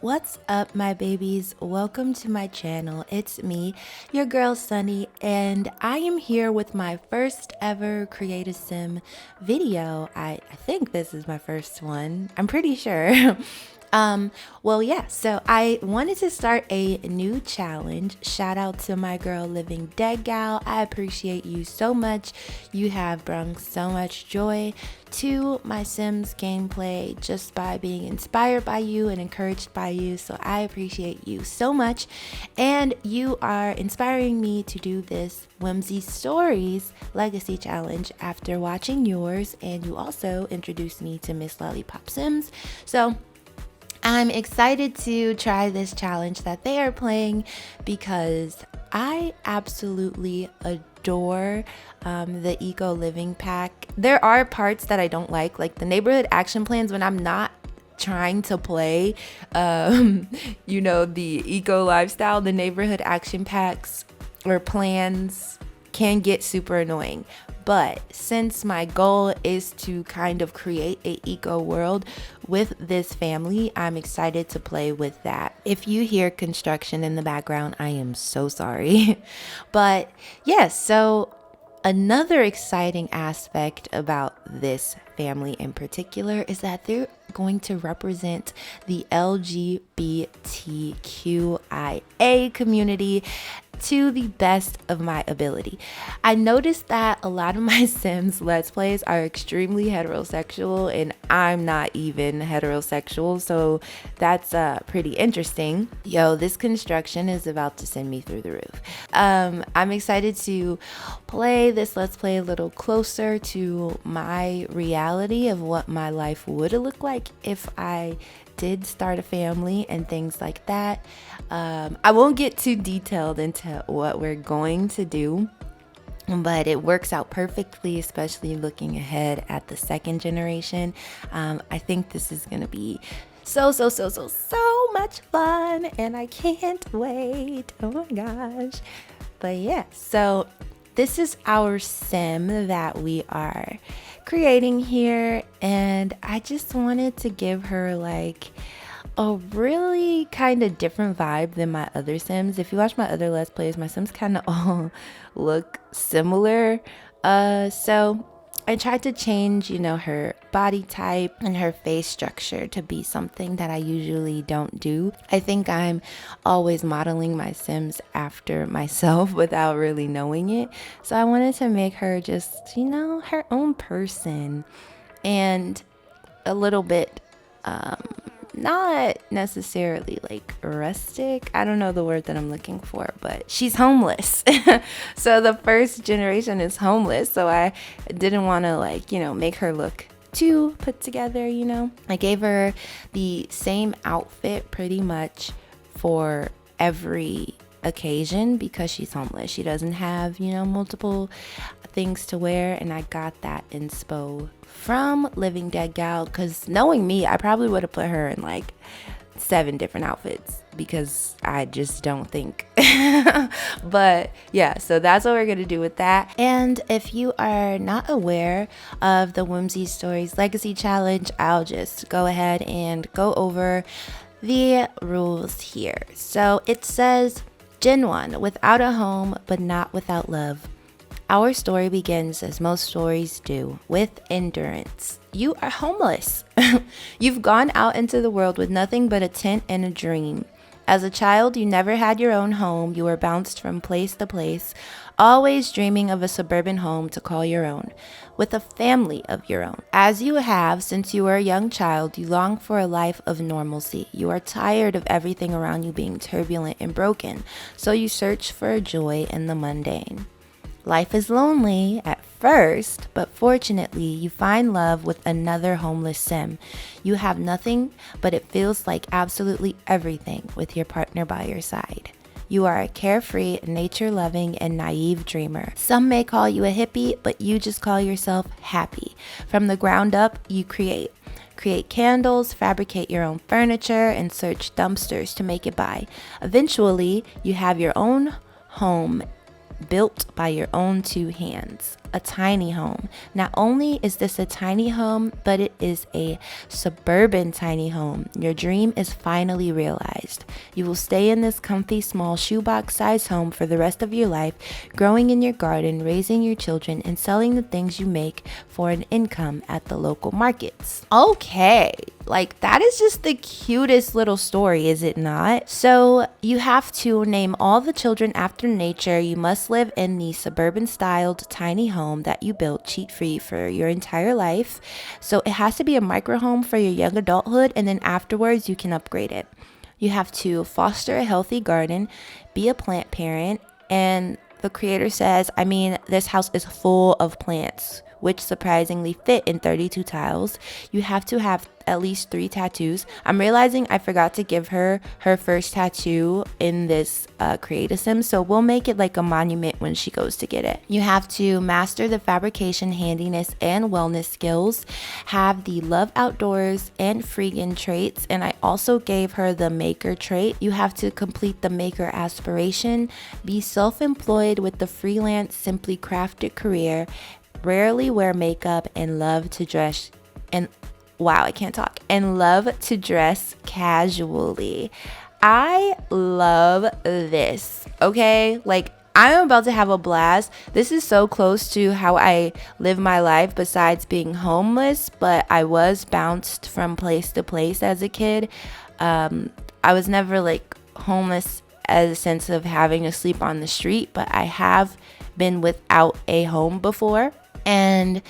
What's up, my babies? Welcome to my channel. It's me, your girl Sunny, and I am here with my first ever Create a Sim video. I think this is my first one. I'm pretty sure. So I wanted to start a new challenge. Shout out to my girl Living Dead Gal. I appreciate you so much. You have brought so much joy to my Sims gameplay just by being inspired by you and encouraged by you. So I appreciate you so much. And you are inspiring me to do this Whimsy Stories Legacy Challenge after watching yours. And you also introduced me to Miss Lollipop Sims. So I'm excited to try this challenge that they are playing because I absolutely adore the eco living pack. There are parts that I don't like the neighborhood action plans when I'm not trying to play the eco lifestyle. The neighborhood action packs or plans can get super annoying. But since my goal is to kind of create a eco world with this family, I'm excited to play with that. If you hear construction in the background, I am so sorry. But yes, so another exciting aspect about this family in particular is that they're going to represent the LGBTQIA community to the best of my ability. I noticed that a lot of my Sims Let's Plays are extremely heterosexual, and I'm not even heterosexual, so that's pretty interesting. Yo, this construction is about to send me through the roof. I'm excited to play this Let's Play a little closer to my reality of what my life would look like if I did start a family and things like that. I won't get too detailed into what we're going to do, but it works out perfectly, especially looking ahead at the second generation. I think this is gonna be so much fun, and I can't wait. Oh my gosh. But yeah, so this is our sim that we are creating here, and I just wanted to give her like a really kind of different vibe than my other Sims. If you watch my other Let's Plays, my Sims kind of all look similar. So I tried to change, her body type and her face structure to be something that I usually don't do. I think I'm always modeling my Sims after myself without really knowing it. So I wanted to make her just, her own person and a little bit, not necessarily like rustic. I don't know the word that I'm looking for, but she's homeless. So the first generation is homeless. So I didn't want to make her look too put together, I gave her the same outfit pretty much for every occasion because she's homeless. She doesn't have, multiple things to wear, and I got that inspo from Living Dead Gal, because knowing me, I probably would have put her in 7 different outfits because I just don't think. But yeah, so that's what we're gonna do with that. And if you are not aware of the Whimsy Stories Legacy Challenge, I'll just go ahead and go over the rules here. So it says, Gen 1, without a home but not without love. Our story begins, as most stories do, with endurance. You are homeless. You've gone out into the world with nothing but a tent and a dream. As a child, you never had your own home. You were bounced from place to place, always dreaming of a suburban home to call your own, with a family of your own. As you have since you were a young child, you long for a life of normalcy. You are tired of everything around you being turbulent and broken, so you search for joy in the mundane. Life is lonely at first, but fortunately, you find love with another homeless Sim. You have nothing, but it feels like absolutely everything with your partner by your side. You are a carefree, nature-loving, and naive dreamer. Some may call you a hippie, but you just call yourself happy. From the ground up, you create. Create candles, fabricate your own furniture, and search dumpsters to make it by. Eventually, you have your own home built by your own two hands. A tiny home. Not only is this a tiny home, but it is a suburban tiny home. Your dream is finally realized. You will stay in this comfy, small shoebox-sized home for the rest of your life, growing in your garden, raising your children, and selling the things you make for an income at the local markets. Okay, like that is just the cutest little story, is it not? So you have to name all the children after nature. You must live in the suburban-styled tiny home that you built cheat-free for your entire life. So it has to be a micro home for your young adulthood, and then afterwards you can upgrade it. You have to foster a healthy garden, be a plant parent, and the creator says, this house is full of plants, which surprisingly fit in 32 tiles. You have to have at least 3 tattoos. I'm realizing I forgot to give her her first tattoo in this Create-A-Sim, so we'll make it like a monument when she goes to get it. You have to master the fabrication, handiness, and wellness skills, have the love outdoors and freegan traits, and I also gave her the maker trait. You have to complete the maker aspiration, be self-employed with the freelance, simply crafted career, rarely wear makeup, and love to dress casually. I love this. Okay, like I'm about to have a blast. This is so close to how I live my life besides being homeless, but I was bounced from place to place as a kid. I was never like homeless as a sense of having to sleep on the street, but I have been without a home before. And,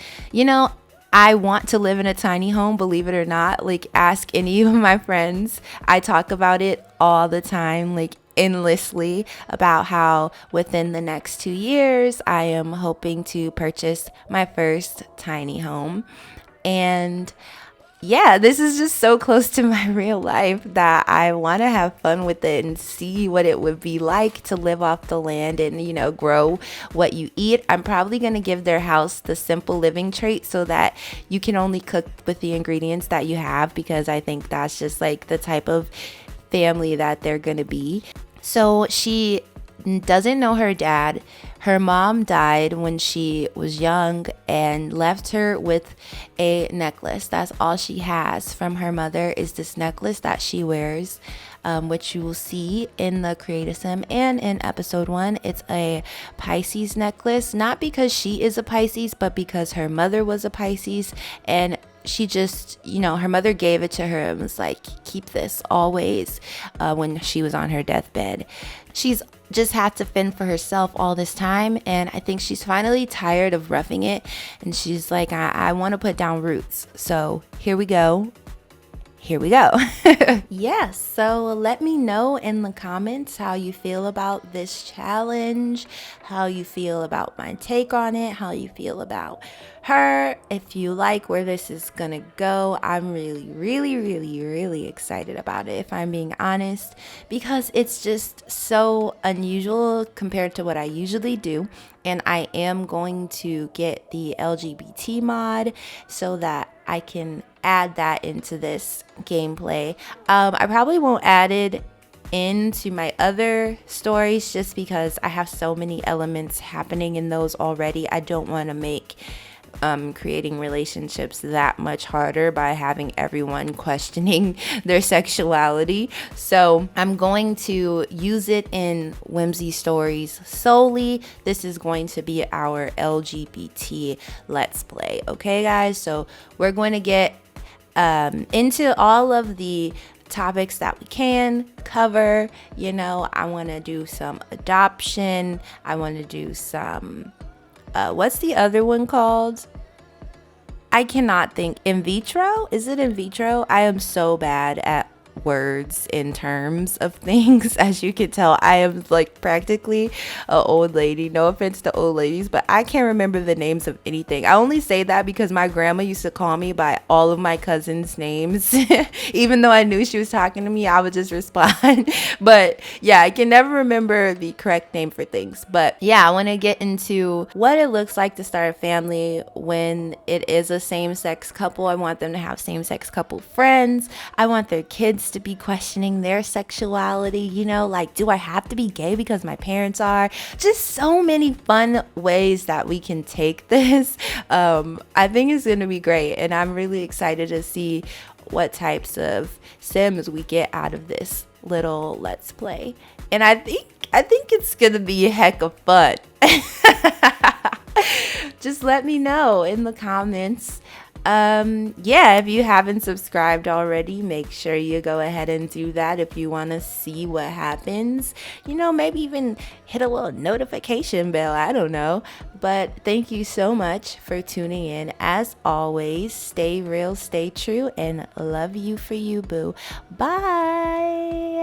I want to live in a tiny home, believe it or not. Like, ask any of my friends. I talk about it all the time, like endlessly, about how within the next 2 years, I am hoping to purchase my first tiny home. And yeah, this is just so close to my real life that I want to have fun with it and see what it would be like to live off the land and, grow what you eat. I'm probably going to give their house the simple living trait so that you can only cook with the ingredients that you have, because I think that's just like the type of family that they're going to be. So she doesn't know her dad. Her mom died when she was young and left her with a necklace. That's all she has from her mother, is this necklace that she wears, which you will see in the Create-A-Sim and in episode 1. It's a Pisces necklace, not because she is a Pisces, but because her mother was a Pisces, and she just, her mother gave it to her and was like, keep this always, when she was on her deathbed. She's just had to fend for herself all this time, and I think she's finally tired of roughing it, and she's like, I want to put down roots. So here we go. Yes, so let me know in the comments how you feel about this challenge, how you feel about my take on it, how you feel about her, if you like where this is gonna go. I'm really excited about it, if I'm being honest, because it's just so unusual compared to what I usually do. And I am going to get the LGBT mod so that I can add that into this gameplay. I probably won't add it into my other stories just because I have so many elements happening in those already. I don't want to make creating relationships that much harder by having everyone questioning their sexuality. So I'm going to use it in Whimsy stories solely. This is going to be our LGBT Let's Play. Okay, guys? So we're going to get into all of the topics that we can cover. I want to do some adoption. I want to do some what's the other one called? I cannot think. In vitro? Is it in vitro? I am so bad at words in terms of things. As you can tell, I am like practically an old lady. No offense to old ladies, but I can't remember the names of anything. I only say that because my grandma used to call me by all of my cousins' names. Even though I knew she was talking to me, I would just respond. But yeah, I can never remember the correct name for things. But yeah, I want to get into what it looks like to start a family when it is a same-sex couple. I want them to have same-sex couple friends. I want their kids wants to be questioning their sexuality, you know, like, do I have to be gay because my parents are? Just so many fun ways that we can take this. I think it's going to be great, and I'm really excited to see what types of Sims we get out of this little Let's Play. And I think it's going to be a heck of fun. Just let me know in the comments. Yeah, if you haven't subscribed already, make sure you go ahead and do that if you want to see what happens. You know, maybe even hit a little notification bell. I don't know. But thank you so much for tuning in. As always, stay real, stay true, and love you for you, boo. Bye.